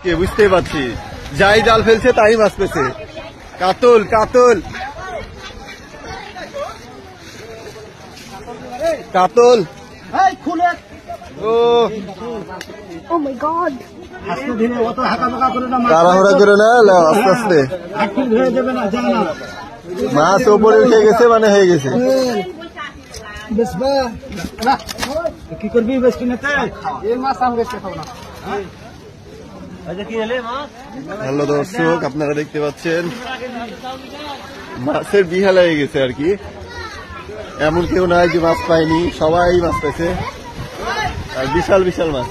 আজকে বুঝতেই পারছি, যাই জাল ফেলছে তাই মাছ পেয়েছে। কাতল কাতল কাতল, ও তাড়াহুড়া করে না, আস্তে আস্তে। মাছ ওপরে উঠে গেছে, মানে হয়ে গেছে। কি করবি বেশ কিনে হ্যালো দর্শক, আপনারা দেখতে পাচ্ছেন মাছের বিহাল হয়ে গেছে আর কি। এমন কেউ নাই যে মাছ পায়নি, সবাই মাছ পেয়েছে। আর বিশাল বিশাল মাছ।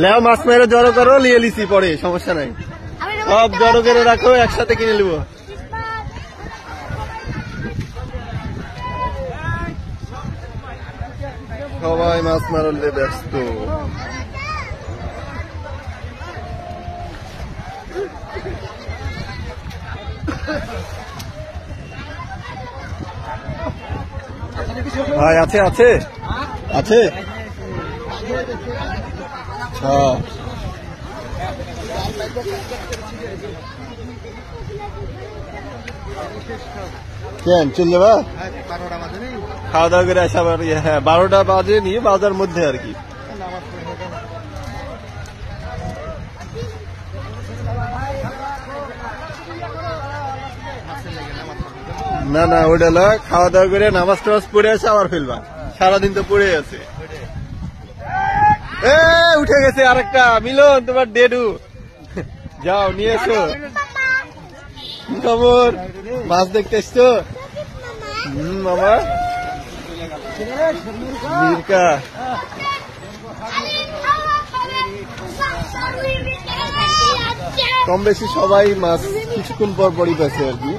লেও মাছ মেরে জড়ো করো, নিয়ে লিছি পরে, সমস্যা নাই। সব জড়ো করে রাখো, একসাথে কিনে নেব। সবাই মাছ মারলে ব্যস্ত। ভাই আছে আছে আছে, হ্যাঁ। কেন চল যাবা? খাওয়া দাওয়া করে আসা, হ্যাঁ 12টা বাজে নিয়ে বাজার মধ্যে আর কি। না না, ওইটা না, খাওয়া দাওয়া করে নামাজ টামাজ পড়ে আসে আবার ফেলবা, সারাদিন তো পড়ে আছে। এ উঠে গেছে আরেকটা। মিলন, তোমার ডেডু, যাও নিয়ে এসো। খবর, মাছ দেখতে এসছো? মামা মির্কা, কম বেশি সবাই মাছ কিছুক্ষণ পর পরই পেয়েছে আর কি।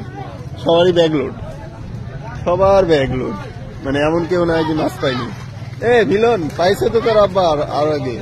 সবারই ব্যাগ লোড, সবার ব্যাগ লোড, মানে এমন কেউ নাই যে মাছ পাইনি। এ মিলন, পাইছে তো তোর আব্বা আর আগে।